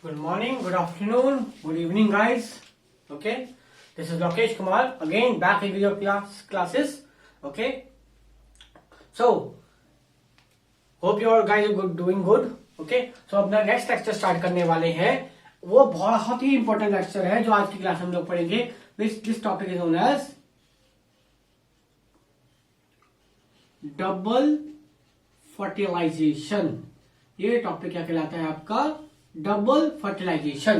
Good morning, good afternoon, good evening, guys. Okay, this is Lokesh Kumar again back in your classes. Okay, so hope you all guys are doing good. Okay, so अपना next lecture start करने वाले हैं. वो बहुत ही important lecture है जो आज की क्लास हम लोग पढ़ेंगे. This topic is known as double fertilisation. ये टॉपिक क्या कहलाता है आपका? Double fertilisation.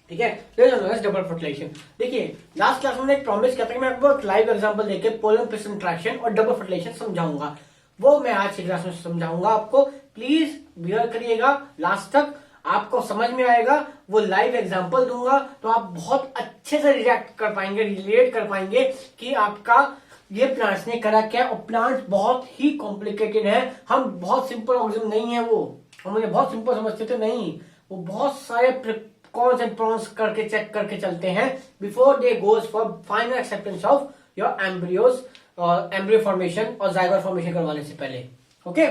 ठीक है, डबल फर्टिलाइजेशन. देखिए लास्ट क्लास में एक प्रॉमिस किया था कि मैं आपको एक लाइव एग्जांपल देके पोलर पिस्टन इंटरेक्शन और डबल फर्टिलाइजेशन समझाऊंगा. वो मैं आज की क्लास में समझाऊंगा आपको. प्लीज बियर करिएगा लास्ट तक, आपको समझ में आएगा. वो लाइव एग्जांपल दूंगा तो आप बहुत अच्छे से रिएक्ट कर पाएंगे, रिलेट कर पाएंगे कि आपका ये प्लांट्स ने करा क्या. और प्लांट्स बहुत ही कॉम्प्लिकेटेड है. हम बहुत सिंपल ऑर्गेनिज्म नहीं है वो, हम उन्हें बहुत सिंपल समझते थे. नहीं, वो बहुत सारे कॉन्स एंड प्रॉन्स करके चेक करके चलते हैं before they goes for final acceptance of your embryos और एम्ब्रियो फॉर्मेशन और जाइगोट फॉर्मेशन करवाने से पहले. ओके,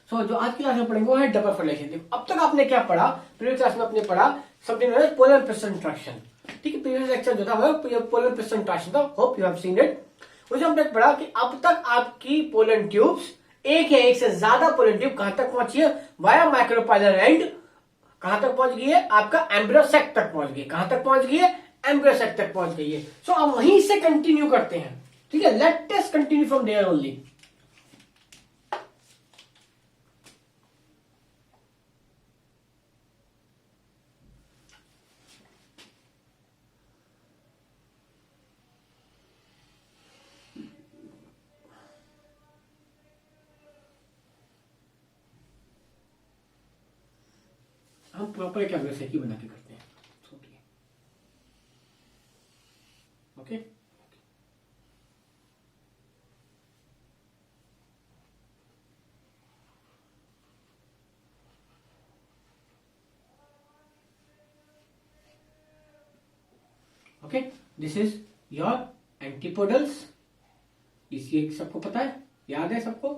सो जो आज की क्लास में पढ़ेंगे वो है डबल फर्टिलाइजेशन. अब तक आपने क्या पढ़ा? प्रीवियस क्लास में आपने पढ़ा something known as pollen pistil interaction. ठीक है, प्रीवियस लेक्चर जो था वो पोलर पिस्टन इंटरेक्शन था. Hope you have seen it. उसमें हमने पढ़ा कि अब तक आपकी पोलन ट्यूब्स एक या एक से ज्यादा पोलन ट्यूब कहां तक पहुंची है? वाया माइक्रोपाइलर एंड कहां तक पहुंच गई है? आपका एम्ब्रियो सेक तक पहुंच गई. कहां तक पहुंच गई है? एम्ब्रियो सेक तक पहुंच गई है. सो अब वहीं से कंटिन्यू करते हैं. ठीक है, let us continue from there only. हम प्रॉपर एक एम्ब्रियो सेक ही बना के करते हैं. Okay, okay, this is your antipodals. इसलिए सबको पता है, याद है सबको?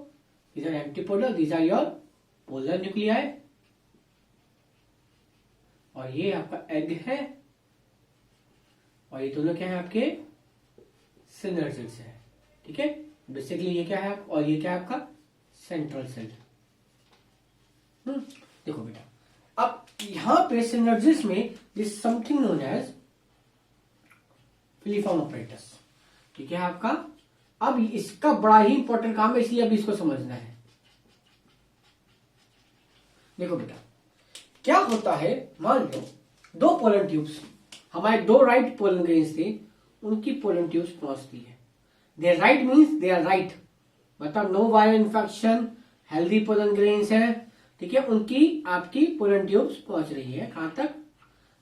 These are antipodal, these are your polar nuclei. और ये आपका एग है और ये दोनों क्या है? आपके सिनर्जिड्स है. ठीक है, बेसिकली ये क्या है और ये क्या है? आपका सेंट्रल सेल. देखो बेटा, अब यहां पे सिनर्जिड्स में this something known as filiform apparatus. ठीक है आपका. अब इसका बड़ा ही इंपॉर्टेंट काम है, इसलिए अब इसको समझना है. देखो बेटा, क्या होता है? मान लो दो पोलन ट्यूब्स, हमारे दो राइट पोलन ग्रेन्स थे, उनकी पोलन ट्यूब्स पहुंचती है. They right means they are right, मतलब no viral infection, healthy pollen grains है. ठीक है, उनकी आपकी पोलन ट्यूब्स पहुंच रही है कहां तक?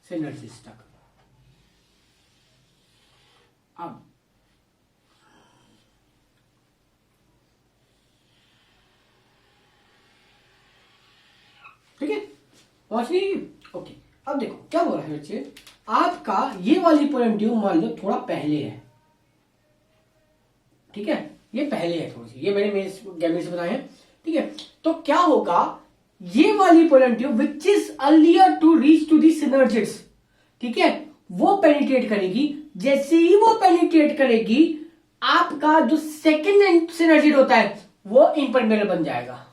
सिनर्जिस तक. अब ठीक है, पहुंच रही है. ओके, अब देखो क्या हो रहा है बच्चे. आपका ये वाली पोलन ट्यूब मान लो थोड़ा पहले है. ठीक है, ये पहले है थोड़ी सी, ये मैंने गैमेट से बताया है. ठीक है, तो क्या होगा? ये वाली pollen tube which is earlier to reach to the synergids, ठीक है, वो पेनिट्रेट करेगी. जैसे ही वो पेनिट्रेट करेगी, आपका जो सेकेंड सिनर्जिड होता है वो इम्परमेबल बन जाएगा.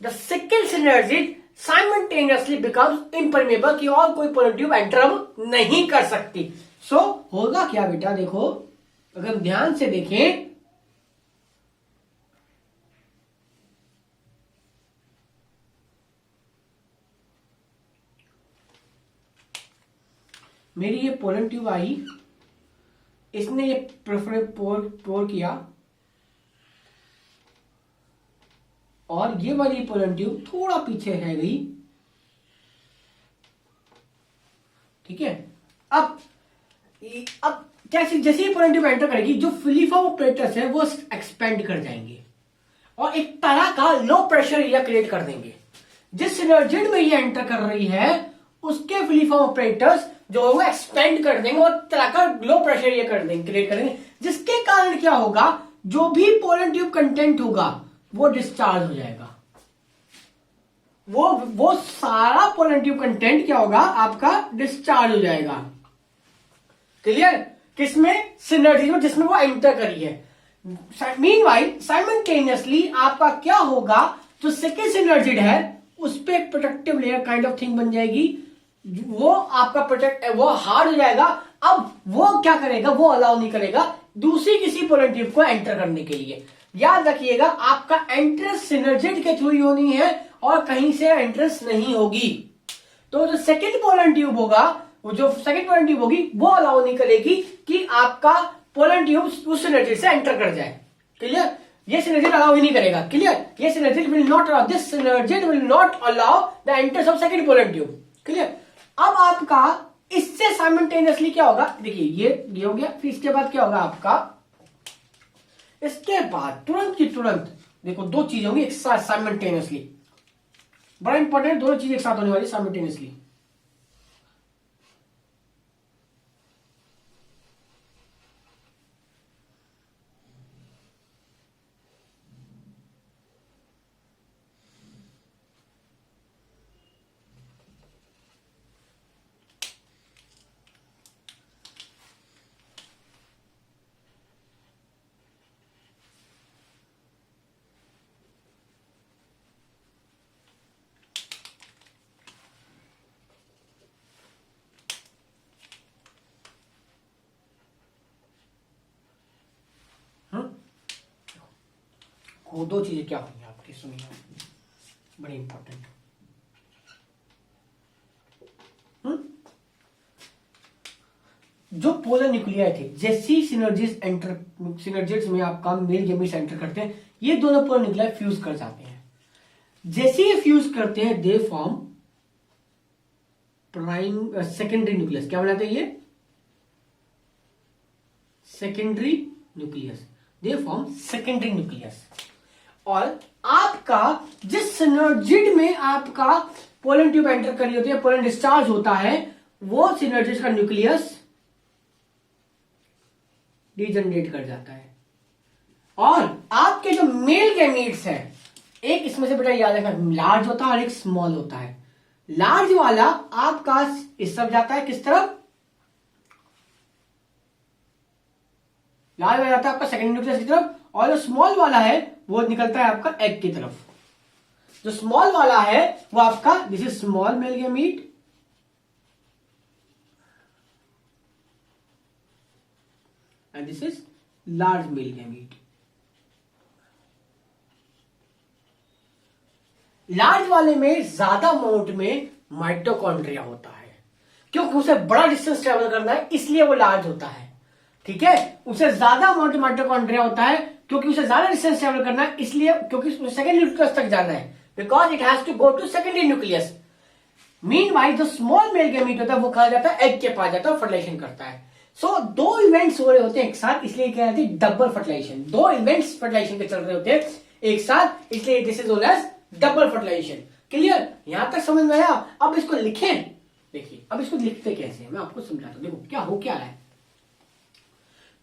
The second synergid simultaneously becomes impermeable कि और कोई पोलन ट्यूब एंटर नहीं कर सकती. सो होगा क्या बेटा? देखो, अगर हम ध्यान से देखें, मेरी ये पोलन ट्यूब आई, इसने ये प्रेफर पोर किया और ये वाली पोलन ट्यूब थोड़ा पीछे रह गई. ठीक है, अब कैसे? जैसे ही पोलन ट्यूब एंटर करेगी, जो फिलीफॉर्म अपरेटस है वो एक्सपेंड कर जाएंगे और एक तरह का लो प्रेशर एरिया क्रिएट कर देंगे. जिस सिनर्जिड में ये एंटर कर रही है उसके फिलीफॉर्म अपरेटस जो है वो एक्सपेंड कर देंगे और तरह का लो प्रेशर एरिया कर देंगे, क्रिएट करेंगे. जिसके कारण क्या होगा? जो भी पोलन ट्यूब कंटेंट होगा वो डिस्चार्ज हो जाएगा. वो सारा पोलन ट्यूब कंटेंट क्या होगा आपका डिस्चार्ज हो जाएगा। क्लियर? किसमें? सिनर्जी में, जिसमें वो एंटर करी है। मीनवाइल साइमल्टेनियसली आपका क्या होगा, जो सेकेंड सिनर्जिड है उस पे एक protective layer kind of thing बन जाएगी, वो आपका प्रोटेक्ट, वो हार्ड हो जाएगा। अब वो क्या करेगा, वो अलाउ नहीं करेगा दूसरी किसी पोलन ट्यूब को एंटर करने के लिए। याद रखिएगा आपका एंट्रेंस सिनर्जिड के थ्रू ही होनी है और कहीं से एंट्रेंस नहीं होगी। तो जो सेकेंड पोलन ट्यूब होगा, वो जो सेकेंड पोलन ट्यूब होगी वो अलाउ नहीं करेगी कि आपका पोलन ट्यूब उस सिनर्जिड से एंटर कर जाए। क्लियर? ये सिनर्जिड अलाउ ही नहीं करेगा। क्लियर? ये synergid will not allow, this synergid will not allow the entrance of second pollen tube. Clear? अब आपका इससे साइमल्टेनियसली क्या होगा, देखिए ये हो गया, फिर इसके बाद क्या होगा आपका, इसके बाद तुरंत की तुरंत देखो दो चीजें होंगी एक साथ साइमल्टेनियसली। बड़ा इंपॉर्टेंट, दोनों चीजें एक साथ होने वाली साइमल्टेनियसली। वो दो चीजें क्या होंगी आपकी, सुनिए, बड़ी इंपॉर्टेंट। जो पोलर न्यूक्लियाई थे, जैसी सिनर्जिड्स में आपका मेल गैमीट्स एंटर करते हैं, ये दोनों पोलर न्यूक्लियाई फ्यूज कर जाते हैं। जैसे ही फ्यूज करते हैं they form prime secondary nucleus. क्या बनाते हैं ये? Secondary nucleus. They form secondary nucleus. और आपका जिस सिनर्जिड में आपका पोलन ट्यूब एंटर करी होती है, पोलन डिस्चार्ज होता है, वो सिनर्जिड का न्यूक्लियस डिजनरेट कर जाता है। और आपके जो मेल गैमीट्स है, एक इसमें से बेटा याद रखना, लार्ज होता है और एक स्मॉल होता है। लार्ज वाला आपका इस तरफ जाता है, किस तरफ? लार्ज वाला जाता है आपका सेकेंडरी न्यूक्लियस की तरफ, और जो स्मॉल वाला है वो निकलता है आपका एग की तरफ। जो स्मॉल वाला है वो आपका, this is small male gamete, and this is large male gamete. Large वाले में ज्यादा अमाउंट में माइटोकॉन्ड्रिया होता है, क्योंकि उसे बड़ा डिस्टेंस ट्रेवल करना है, इसलिए वो लार्ज होता है। ठीक है? उसे ज्यादा अमाउंट में माइटोकॉन्ड्रिया होता है क्योंकि उसे ज्यादा डिस्टेंस ट्रेवल करना है, इसलिए क्योंकि सेकेंडरी न्यूक्लियस तक जाना है, because it has to go to secondary nucleus. Meanwhile जो स्मॉल मेल गैमीट होता है वो कहा जाता है एग के पास जाता है, फर्टिलाइजेशन करता है। सो दो इवेंट्स हो रहे होते हैं एक साथ, इसलिए क्या कहते हैं डबल फर्टिलाइजेशन। दो इवेंट्स फर्टिलाइजेशन के चल रहे होते हैं एक साथ, इसलिए this is known as double fertilisation. Clear? यहां तक समझ में आया? अब इसको लिखें, देखिए अब इसको लिखते कैसे मैं आपको समझाता हूं। देखो क्या हो क्या रहा है,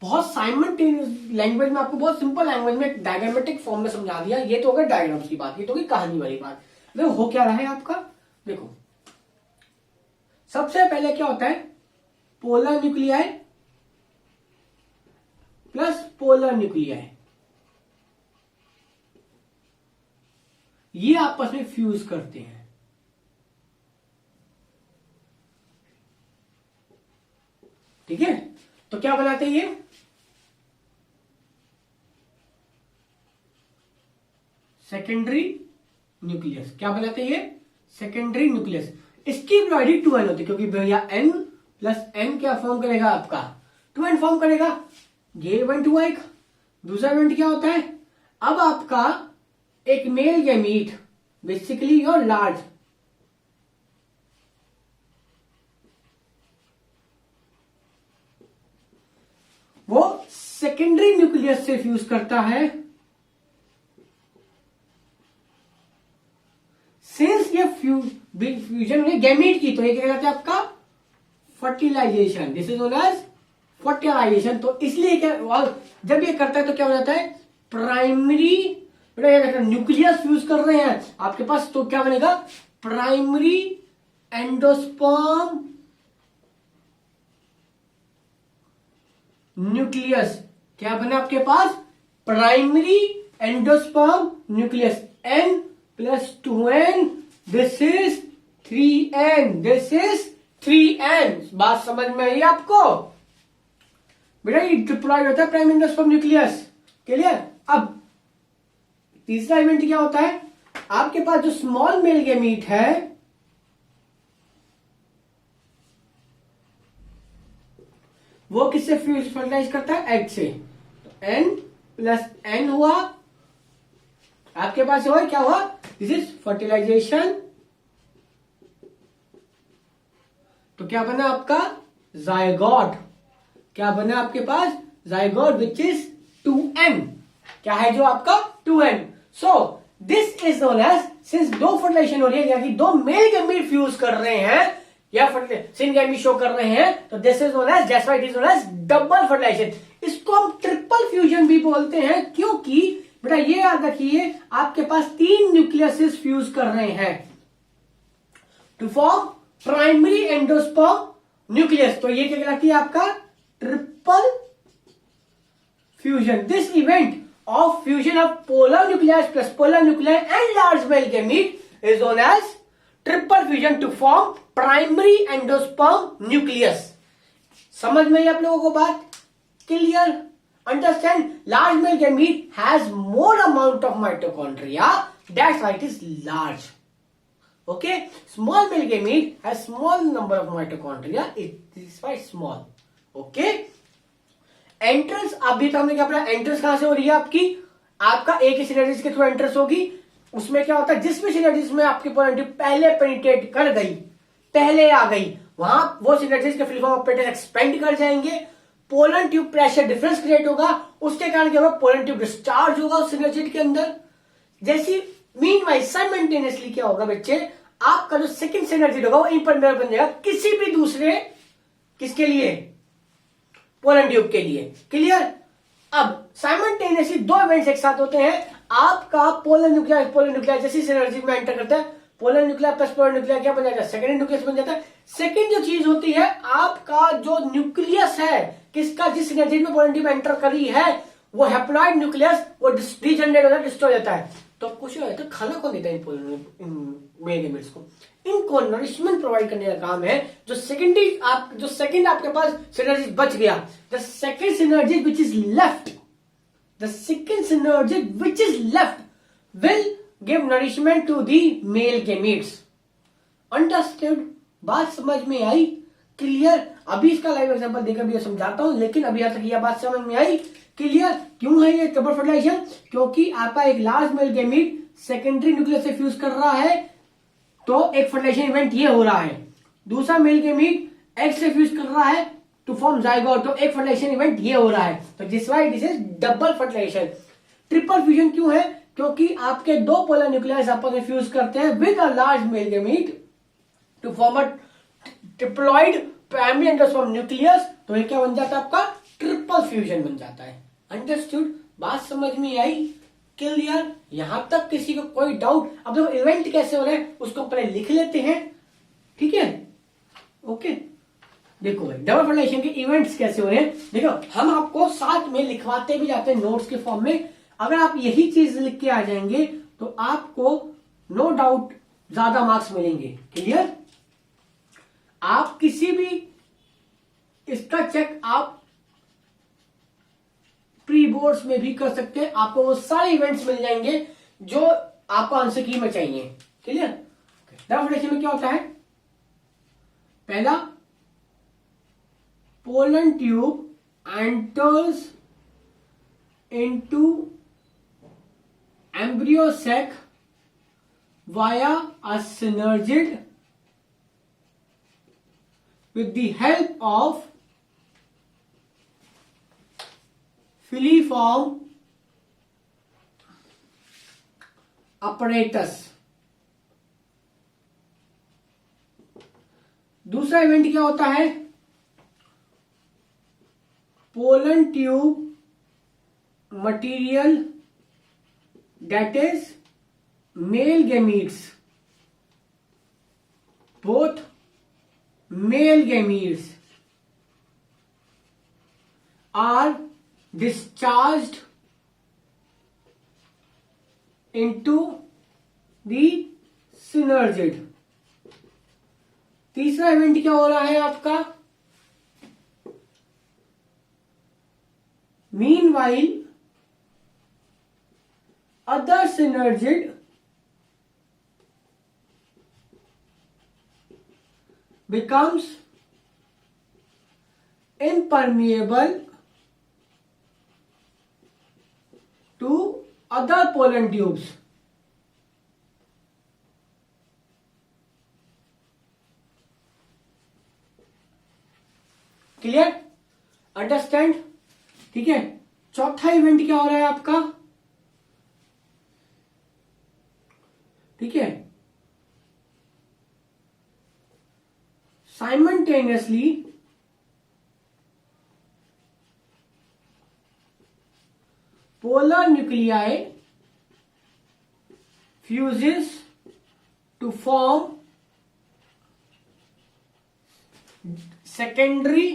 बहुत साइमल्टेनियस लैंग्वेज में, आपको बहुत सिंपल लैंग्वेज में डायग्रामेटिक फॉर्म में समझा दिया। ये तो हो गया डायग्राम्स की बात, ये तो होगी कहानी वाली बात। देखो हो क्या रहा है आपका, देखो सबसे पहले क्या होता है, polar nuclei plus polar nuclei, ये आपस में फ्यूज करते हैं। ठीक है? तो क्या बनाते हैं ये? Secondary nucleus. क्या बनाते हैं ये? Secondary nucleus. इसकी प्रोबेबिलिटी 2n होती है, क्योंकि भैया n प्लस n क्या फॉर्म करेगा आपका? 2n फॉर्म करेगा। ये इवेंट हुआ एक। दूसरा इवेंट क्या होता है, अब आपका एक male gamete, basically your large, वो सेकेंडरी न्यूक्लियस से फ्यूज करता है। सिंस ये फ्यूजन है गैमीट की, तो ये क्या कहलाता है आपका? Fertilisation. This is known as fertilisation. तो इसलिए क्या, जब ये करता है तो क्या हो जाता है? प्राइमरी बेटा ये देखो न्यूक्लियस फ्यूज कर रहे हैं आपके पास, तो क्या बनेगा, प्राइमरी एंडोस्पर्म न्यूक्लियस। क्या बना आपके पास, primary endosperm nucleus, N+2N, this is 3N, this is 3N। बात समझ में आई आपको बेटा, ये डिप्लॉयड होता है प्राइमरी एंडोस्पर्म न्यूक्लियस, क्लियर। अब तीसरा इवेंट क्या होता है, आपके पास जो स्मॉल मेल गैमीट है वो किससे फर्टिलाइज करता है, एग से। N+N हुआ आपके पास, हुआ क्या हुआ, दिस इज फर्टिलाइजेशन। तो क्या बना आपका, जायगोट। क्या बना आपके पास, जायगोट विच इज 2N। क्या है जो आपका 2N। So this is known as, since दो फर्टिलाइजेशन हो रही है, यानी दो मेल गैमीट फ्यूज कर रहे हैं या सिंगैमीट शो कर रहे हैं, तो this is known as, that's why it is known as double fertilisation. इसको हम ट्रिपल फ्यूजन भी बोलते हैं, क्योंकि बेटा ये याद रखिए आपके पास 3 न्यूक्लियसेस फ्यूज कर रहे हैं to form primary endosperm nucleus. तो ये क्या कहलाती है आपका, triple fusion. This event of fusion of polar nuclei plus polar nuclei and large male gamete is known as triple fusion to form primary endosperm nucleus। समझ में आई आप लोगों को बात, clear, understand. Large male gamete has more amount of mitochondria, that's why it is large, okay. Small male gamete has small number of mitochondria, it is why small, okay. Entrance, अभी तो हमने क्या पढ़ा, एंट्रेंस कहां से हो रही है आपकी, आपका एक ही सिनर्जिस के थ्रू एंट्रेंस होगी। उसमें क्या होता है, जिस भी सिनर्जिस में आपकी पोलैरिटी पहले पेनिट्रेट कर गई, पहले आ गई, वहां वो सिनर्जिस के फ्री फॉर्म ऑपरेटर एक्सपेंड कर जाएंगे, pollen tube pressure difference create होगा, उसके कारण क्या होगा, पोलन ट्यूब डिस्चार्ज होगा उस सिनर्जिट के अंदर। जैसी मीनवाइल साइमल्टेनियसली क्या होगा बच्चे, आपका जो सेकंड सिनर्जिट होगा वो इम्परमेबल बन जाएगा किसी भी दूसरे, किसके लिए, पोलन ट्यूब के लिए, क्लियर। अब साइमल्टेनियसली दो इवेंट्स एक साथ होते हैं, आपका पोलर न्यूक्लियर जैसी सिनर्जी में एंटर करता है, polar nuclear plus polar nuclear क्या बन जाता है, सेकेंड न्यूक्लियस बन जाता है। सेकेंड जो चीज होती है, आपका जो न्यूक्लियस है किसका, जिस सिनर्जी में पोलर ट्यूब एंटर करी है, वो हैप्लॉइड न्यूक्लियस वो डिजनरेट होता है, डिस्ट्रॉय होता है। तो कुछ तो खाना कौन देता है इन मेल गैमीट्स को, इनको नरिशमेंट प्रोवाइड करने का काम है। जो सेकंड आपके पास सिनर्जी बच गया, the second synergy which is left, the second synergy which is left will give nourishment to the male gametes. Understood, बात समझ में आई, क्लियर। अभी इसका लाइव एग्जांपल देकर भी समझाता हूं, लेकिन अभी यहां तक यह बात समझ में आई, क्लियर। क्यों है ये ट्रिपल फर्टिलाइजेशन, क्योंकि आपका एक large male gamete secondary nucleus से फ्यूज कर रहा है, तो एक फर्टिलाइजेशन इवेंट ये हो रहा है। दूसरा मेल गैमीट एग से फ्यूज कर रहा है टू फॉर्म जाइगोट, तो एक फर्टिलाइजेशन इवेंट ये हो रहा है। तो this why this is double fertilisation. Triple fusion क्यों है, क्योंकि आपके दो पोलर न्यूक्लियस आपस में फ्यूज करते हैं with a large male gamete to form a triploid primary endosperm nucleus, तो ये क्या बन जाता है आपका, ट्रिपल फ्यूजन बन जाता है। अंडरस्टूड, बात समझ में आई, क्लियर। यहां तक किसी को कोई डाउट। अब देखो इवेंट कैसे हो रहे हैं उसको पहले लिख लेते हैं, ठीक है, ओके। देखो भाई डबल फर्टिलाइजेशन के इवेंट्स कैसे हो रहे हैं, देखो हम आपको साथ में लिखवाते भी जाते हैं नोट्स के फॉर्म में। अगर आप यही चीज लिख के आ जाएंगे तो आपको नो डाउट ज्यादा मार्क्स मिलेंगे, क्लियर। आप किसी भी इसका चेक आप प्री बोर्ड्स में भी कर सकते हैं, आपको वो सारे इवेंट्स मिल जाएंगे जो आपको आंसर की में चाहिए, क्लियर। डबल फर्टिलाइजेशन में क्या होता है, पहला pollen tube enters into embryo sac via a synergid with the help of filiform apparatus। दूसरा इवेंट क्या होता है, pollen tube material that is male gametes, both male gametes are discharged into the synergid. तीसरा event क्या हो रहा है आपका? Meanwhile other synergid becomes impermeable to other pollen tubes. Clear? Understand? ठीक है। चौथा इवेंट क्या हो रहा है आपका? ठीक है, simultaneously polar nuclei fuses to form secondary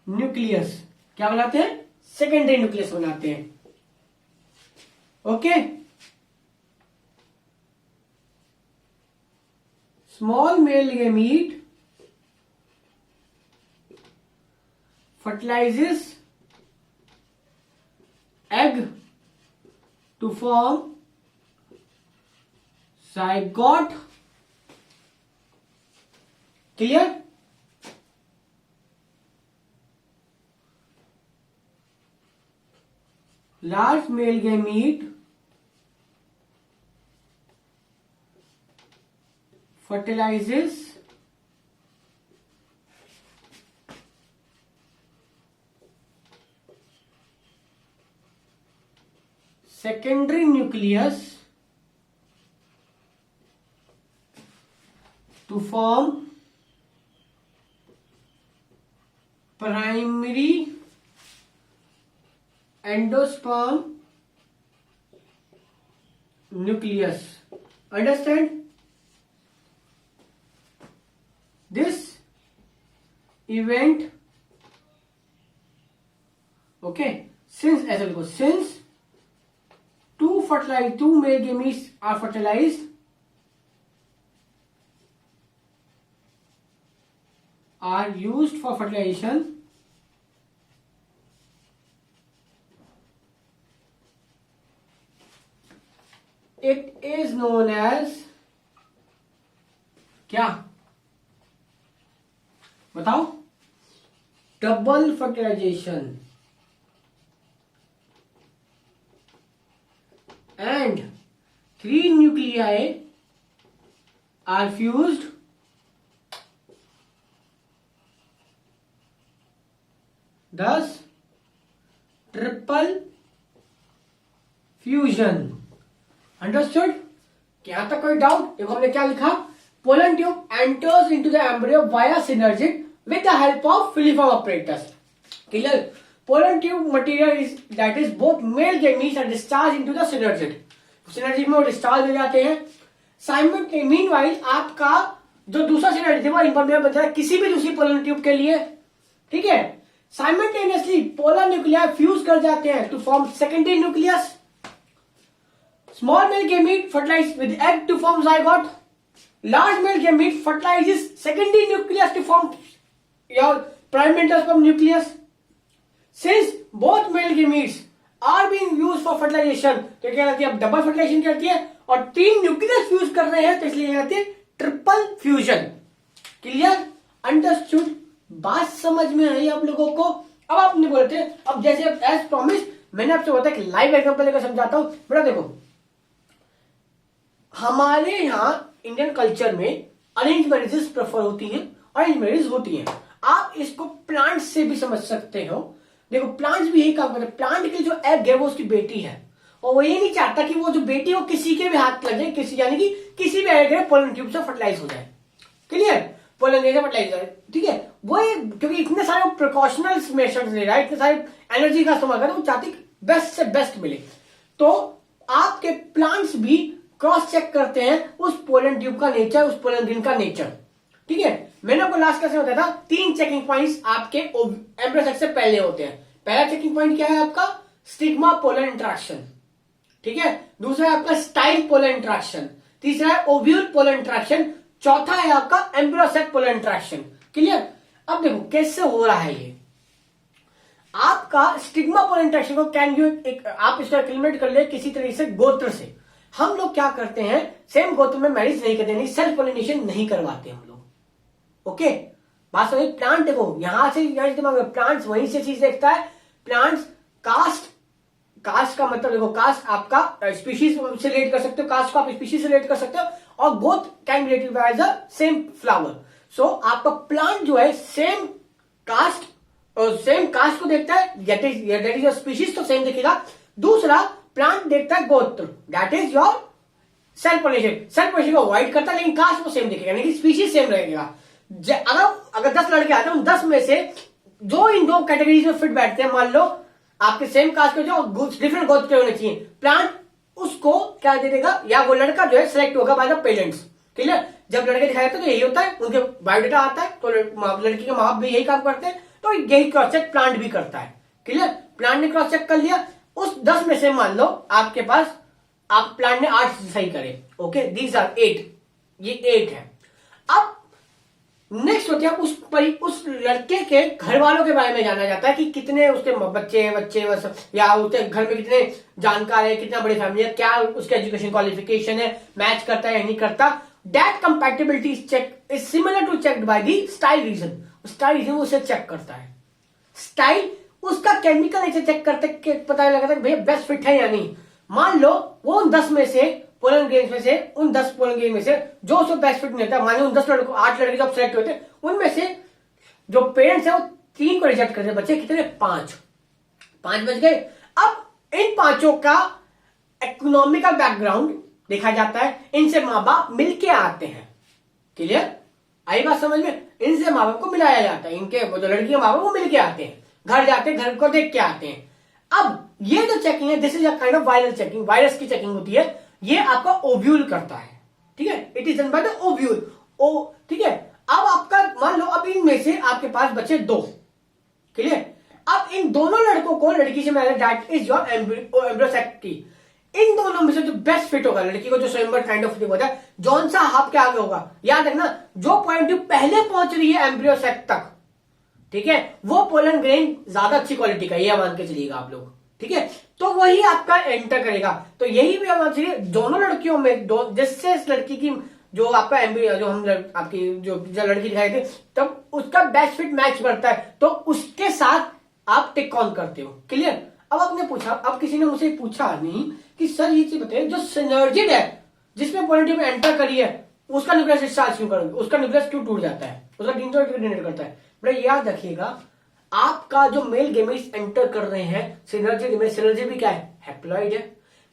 nucleus. क्या बनाते हैं? सेकेंडरी न्यूक्लियस बनाते हैं। Okay, small male gamete fertilizes egg to form zygote. Clear? Large male gamete fertilizes secondary nucleus to form primary endosperm nucleus. Understand? This event, okay, since as well goes, since two male gametes are fertilized, are used for fertilization, it is known as क्या? बताओ। Double fertilisation. And 3 nuclei are fused thus triple fusion. Understood? क्या तक कोई doubt? देखो हमने क्या लिखा? Pollen tube enters into the embryo via synergid with the help of filiform apparatus. Clear? Pollen tube material is that is both male gametes are discharged into the synergid. synergid में वो discharge हो जाते हैं। Simultaneously meanwhile आपका जो दूसरा synergid है वो इम्परमेबल बन जाता है किसी भी दूसरी pollen tube के लिए। ठीक है? साइमल्टेनियसली पोलर न्यूक्लियाई फ्यूज कर जाते हैं to form secondary nucleus. Small male gamete fertilized with egg to form zygote. Large male gamete fertilizes secondary nucleus to form your primary endosperm nucleus. Since both male gametes are being used for fertilization, तो क्या कहती है? अब double fertilisation करती है और 3 nucleus fuse कर रहे हैं, तो इसलिए कहती है ट्रिपल फ्यूजन। क्लियर? अंडरस्टूड? बात समझ में आई आप लोगों को? अब आपने बोलते हैं, अब जैसे एज प्रॉमिस मैंने आपसे बोला कि लाइव एग्जांपल लेकर समझाता हूं। बेटा देखो, हमारे यहाँ इंडियन कल्चर में अरेंज मैरिजेस प्रेफर होती हैं, अरेंज मैरिज होती हैं। आप इसको प्लांट से भी समझ सकते हो। देखो प्लांट्स भी यही काम करते हैं। प्लांट की जो एग है वो उसकी बेटी है और वो ये नहीं चाहता कि वो जो बेटी हो किसी के भी हाथ लग जाए, किसी यानी कि किसी भी एग पोलन ट्यूब से फर्टिलाइज हो जाए। क्लियर? पोलन से फर्टिलाइज हो जाए। ठीक है? वो क्योंकि इतने सारे प्रिकॉशनल मेजर्स ले रहा है, इतने सारे एनर्जी का इस्तेमाल कर रहा है, वो चाहते बेस्ट से बेस्ट मिले। तो आपके प्लांट्स भी क्रॉस चेक करते हैं उस पोलन ट्यूब का नेचर, उस पोलन ग्रेन का नेचर। ठीक है, मैंने आपको लास्ट क्लास में बताया था 3 चेकिंग पॉइंट्स आपके एम्ब्रियो सेक्स से पहले होते हैं। पहला चेकिंग पॉइंट क्या है आपका? Stigma pollen interaction. ठीक है, दूसरा है आपका स्टाइल पोलन इंटरेक्शन, तीसरा है ओव्यूल पोलन इंटरेक्शन, चौथा है आपका embryo sex pollen interaction. Clear? अब देखो कैसे हो रहा है ये आपका स्टिग्मा पोलन इंटरेक्शन को। कैन यू आप इसको एक्सपेरिमेंट कर ले किसी तरीके से गोत्र से। हम लोग क्या करते हैं, सेम गोत्र में मैरिज नहीं करते, सेल्फ पोलिनेशन नहीं करवाते हम लोग। ओके, बात समझ? प्लांट देखो यहां से दिमाग में प्लांट्स वहीं से चीज देखता है। प्लांट्स कास्ट का मतलब देखो, कास्ट आपका स्पीशीज से रिलेट कर सकते हो, कास्ट को आप स्पीशीज से रिलेट कर सकते हो, और both can be related by the same flower. So आपका प्लांट जो है सेम कास्ट और सेम कास्ट को देखता है, दैट इज योर स्पीशीज, तो सेम दिखेगा। दूसरा प्लांट देखता है गोत्र, that is your self pollination. Self pollination को अवॉइड करता है, लेकिन कास्ट को सेम दिखेगा, यानी कि स्पीशीज सेम रहेगा। अगर 10 लड़के आते हैं, उन 10 में से जो इन 2 कैटेगरीज में फिट बैठते हैं, मान लो आपके सेम कास्ट के जो डिफरेंट गोत्र के होने चाहिए, प्लांट उसको क्या दे देगा, या वो लड़का जो है सिलेक्ट होगा बाय द पेरेंट्स। क्लियर? जब लड़के दिखाए जाते हैं तो यही होता है, उनके बायोडाटा आता है, तो लड़की के माँ बाप भी यही काम करते हैं, तो यही क्रॉस चेक प्लांट भी करता है। क्लियर? प्लांट ने क्रॉस चेक कर लिया, उस 10 में से मान लो आपके पास आप प्लांट ने 8 सही करे। ओके, दीज आर 8, ये 8 है। अब नेक्स्ट होती है उस लड़के के घर वालों के बारे में जाना जाता है कि कितने उसके बच्चे या उसके घर में कितने जानकार है, कितना बड़ी फैमिली है, क्या उसके एजुकेशन क्वालिफिकेशन है, मैच करता है या नहीं करता। That compatibility check is similar to checked by the style region. Style region उसे चेक करता है। स्टाइल उसका केमिकल ऐसे चेक करते पता लगाता है भैया बेस्ट फिट है या नहीं। मान लो वो उन 10 में से पोलन ग्रेन्स में से, उन 10 पोलन ग्रेन में से जो उसको बेस्ट फिट नहीं होता, मान लो उन 10 लड़कों 8 लड़के जब सेलेक्ट होते, उनमें से जो पेरेंट्स है वो 3 को रिजेक्ट करते, बच्चे कितने? 5 बच गए। अब इन 5 का इकोनॉमिकल बैकग्राउंड देखा जाता है, इनसे माँ बाप मिलके आते हैं। क्लियर? आई बात समझ में? इनसे माँ बाप को मिलाया जाता है, इनके जो लड़की के माँ बाप वो मिलके आते हैं, घर जाते हैं, घर को देख के आते हैं। अब ये जो चेकिंग है, this is a kind of viral checking, virus की चेकिंग होती है। ये आपका ओव्यूल करता है। ठीक है, it is done by the ovule. ठीक है, अब आपका मान लो अब इनमें से आपके पास बचे 2। क्लियर? अब इन दोनों लड़कों को लड़की से मिलाया, that is your embryo sex की। इन दोनों में से जो बेस्ट फिट होगा लड़की को, जो स्वयंवर काइंड ऑफ होता है, जौन सा हाफ के आगे होगा, याद रखना जो पॉइंट पहले पहुंच रही है एम्ब्रियो सेक्स तक, ठीक है, वो पोलन ग्रेन ज्यादा अच्छी क्वालिटी का, ये मान के चलिएगा आप लोग। ठीक है, तो वही आपका एंटर करेगा। तो यही भी होना चाहिए दोनों लड़कियों में, जिससे इस लड़की की जो आपका एम्ब्रियो, जो हम आपकी जो लड़की दिखाई थी, तब उसका बेस्ट फिट मैच करता है, तो उसके साथ आप टिक ऑन करते हो। क्लियर? अब आपने पूछा, अब किसी ने मुझे पूछा नहीं कि सर ये चीज बताइए, जो सिनर्जिड है जिसमें पॉलिटी में एंटर करी है, उसका न्यूक्लियस डिस्चार्ज क्यों करोगे, उसका न्यूक्लियस क्यों टूट जाता है, उसका डीनर करता है। बड़ा याद रखिएगा, आपका जो मेल गेमेट्स एंटर कर रहे हैं सिनर्जी में, सिनर्जी भी क्या है? हैप्लॉइड है।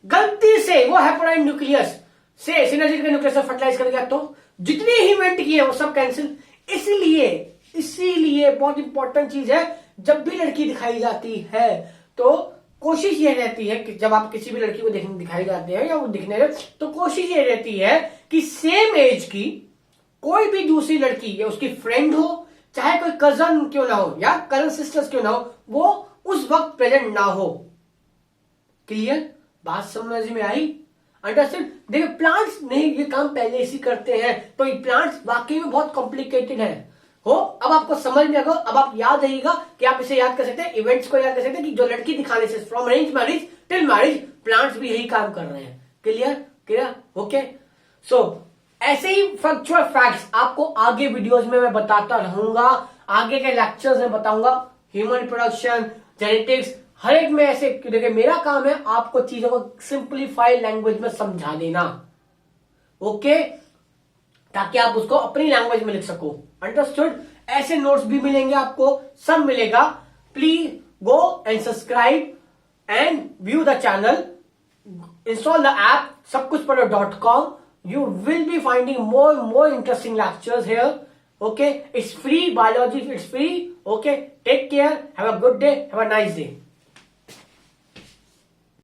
गलती से वो हैप्लॉइड न्यूक्लियस से सिनर्जी के न्यूक्लियस फर्टिलाइज कर गया, तो जितने ही इवेंट किए वो सब कैंसिल। इसीलिए बहुत इंपॉर्टेंट चीज है, जब भी लड़की दिखाई जाती है तो कोशिश ये रहती है कि जब आप किसी भी लड़की को दिखाई जाते हैं या वो दिखने लगे, तो कोशिश ये रहती है कि सेम एज की कोई भी दूसरी लड़की या उसकी फ्रेंड हो, चाहे कोई कजन क्यों ना हो या कजन सिस्टर्स क्यों ना हो, वो उस वक्त प्रेजेंट ना हो। क्लियर? बात समझ में आई? अंडरस्टैंड? देखिए प्लांट्स नहीं ये काम पहले से करते हैं, तो ये प्लांट्स वाकई में बहुत कॉम्प्लिकेटेड है। अब आपको समझ में आएगा, अब आप याद रहिएगा कि आप इसे याद कर सकते हैं, इवेंट्स को याद कर सकते हैं कि जो लड़की दिखाने से from arrange marriage till marriage plants भी यही काम कर रहे हैं। क्लियर? ओके, सो ऐसे ही फैक्चुअल फैक्ट्स आपको आगे वीडियोस में मैं बताता रहूंगा, आगे के लेक्चर्स में बताऊंगा, ह्यूमन रिप्रोडक्शन, जेनेटिक्स, हर एक में ऐसे। देखिए मेरा काम है आपको चीजों को सिंप्लीफाइड लैंग्वेज में समझा देना, ओके, ताकि आप उसको अपनी लैंग्वेज में लिख सको। अंडरस्टूड? ऐसे नोट्स भी मिलेंगे आपको, सब मिलेगा। Please go and subscribe and view the channel, install the app sabkuchpado.com. You will be finding more interesting lectures here. Okay, it's free biology, it's free. Okay, take care, have a good day, have a nice day.